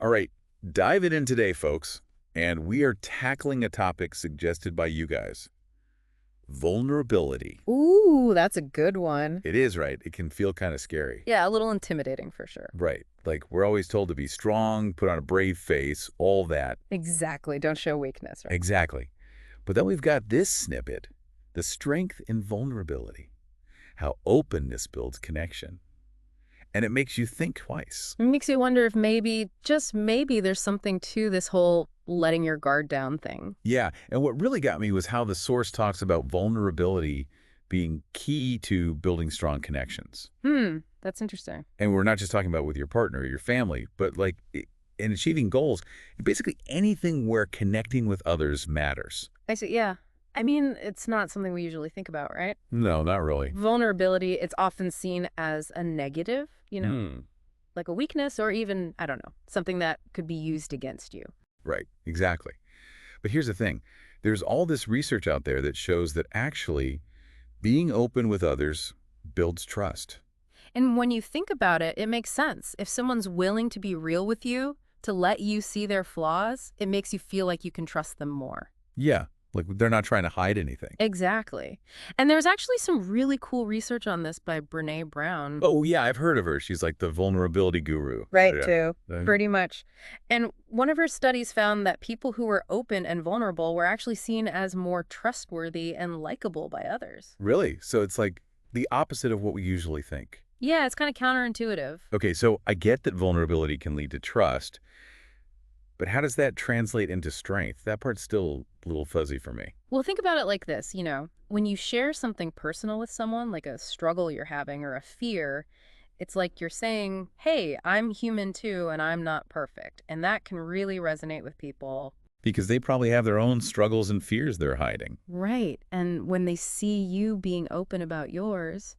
All right, dive it in today, folks. And we are tackling a topic suggested by you guys. Vulnerability. Ooh, that's a good one. It is, right? It can feel kind of scary. Yeah, a little intimidating for sure. Right. Like, we're always told to be strong, put on a brave face, all that. Exactly. Don't show weakness, right? Exactly. But then we've got this snippet, the strength in vulnerability, how openness builds connection. And it makes you think twice. It makes you wonder if maybe, just maybe, there's something to this whole letting your guard down thing. Yeah, and what really got me was how the source talks about vulnerability being key to building strong connections. That's interesting. And we're not just talking about with your partner or your family, but like in achieving goals, basically anything where connecting with others matters. I see, yeah. I mean, it's not something we usually think about, right? No, not really. Vulnerability, it's often seen as a negative, Hmm. like a weakness or even, I don't know, something that could be used against you. Right, exactly. But here's the thing. There's all this research out there that shows that actually being open with others builds trust. And when you think about it, it makes sense. If someone's willing to be real with you, to let you see their flaws, it makes you feel like you can trust them more. Yeah, like they're not trying to hide anything. Exactly. And there's actually some really cool research on this by Brene Brown. Oh, yeah, I've heard of her. She's like the vulnerability guru. Right, Yeah. too. Uh, Pretty much. And one of her studies found that people who were open and vulnerable were actually seen as more trustworthy and likable by others. Really? So it's like the opposite of what we usually think. Yeah, it's kind of counterintuitive. Okay, so I get that vulnerability can lead to trust, but how does that translate into strength? That part's still a little fuzzy for me. Well, think about it like this, when you share something personal with someone, like a struggle you're having or a fear, it's like you're saying, hey, I'm human too, and I'm not perfect. And that can really resonate with people. Because they probably have their own struggles and fears they're hiding. Right. And when they see you being open about yours,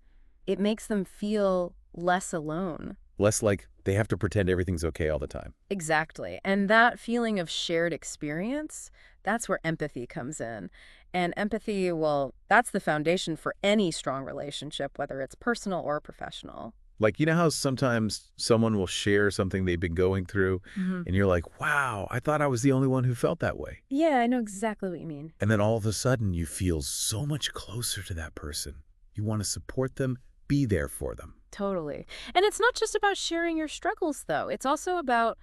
it makes them feel less alone. Less like they have to pretend everything's okay all the time. Exactly. And that feeling of shared experience, that's where empathy comes in. And empathy, well, that's the foundation for any strong relationship, whether it's personal or professional. Like, you know how sometimes someone will share something they've been going through, Hmm. and you're like, wow, I thought I was the only one who felt that way. Yeah, I know exactly what you mean. And then all of a sudden, you feel so much closer to that person. You want to support them, be there for them. Totally. And it's not just about sharing your struggles, though. It's also about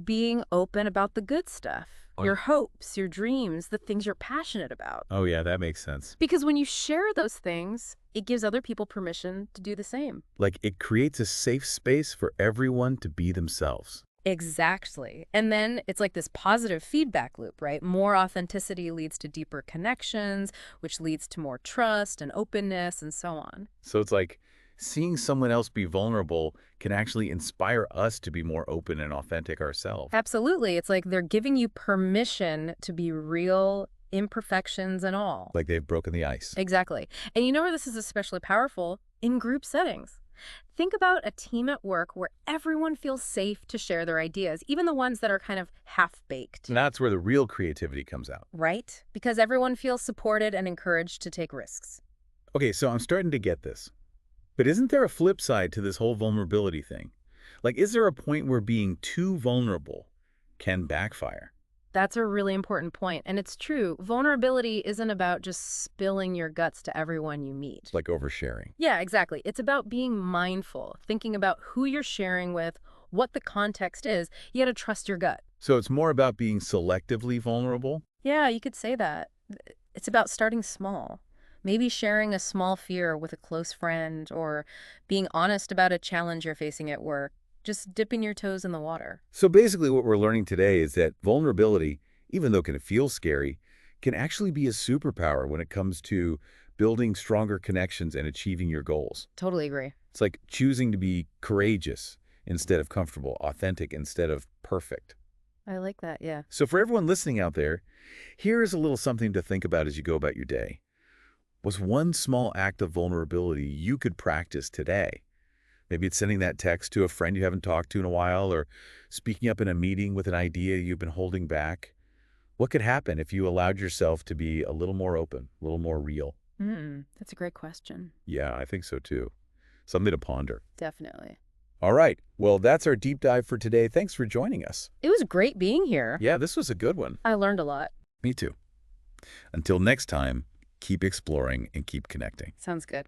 being open about the good stuff, Oh, your hopes, your dreams, the things you're passionate about. Oh, yeah, that makes sense. Because when you share those things, it gives other people permission to do the same. Like, it creates a safe space for everyone to be themselves. Exactly. And then it's like this positive feedback loop, right? More authenticity leads to deeper connections, which leads to more trust and openness and so on. So it's like seeing someone else be vulnerable can actually inspire us to be more open and authentic ourselves. Absolutely. It's like they're giving you permission to be real, imperfections and all. Like they've broken the ice. Exactly. And you know where this is especially powerful? In group settings. Think about a team at work where everyone feels safe to share their ideas, even the ones that are kind of half-baked. And that's where the real creativity comes out. Right? Because everyone feels supported and encouraged to take risks. Okay, so I'm starting to get this. But isn't there a flip side to this whole vulnerability thing? Like, is there a point where being too vulnerable can backfire? That's a really important point. And it's true. Vulnerability isn't about just spilling your guts to everyone you meet. Like oversharing. Yeah, exactly. It's about being mindful, thinking about who you're sharing with, what the context is. You got to trust your gut. So it's more about being selectively vulnerable? Yeah, you could say that. It's about starting small. Maybe sharing a small fear with a close friend or being honest about a challenge you're facing at work. Just dipping your toes in the water. So basically what we're learning today is that vulnerability, even though it can feel scary, can actually be a superpower when it comes to building stronger connections and achieving your goals. Totally agree. It's like choosing to be courageous instead of comfortable, authentic instead of perfect. I like that, yeah. So for everyone listening out there, here is a little something to think about as you go about your day. What's one small act of vulnerability you could practice today? Maybe it's sending that text to a friend you haven't talked to in a while, or speaking up in a meeting with an idea you've been holding back. What could happen if you allowed yourself to be a little more open, a little more real? That's a great question. Yeah, I think so too. Something to ponder. Definitely. All right. Well, that's our deep dive for today. Thanks for joining us. It was great being here. Yeah, this was a good one. I learned a lot. Me too. Until next time, keep exploring and keep connecting. Sounds good.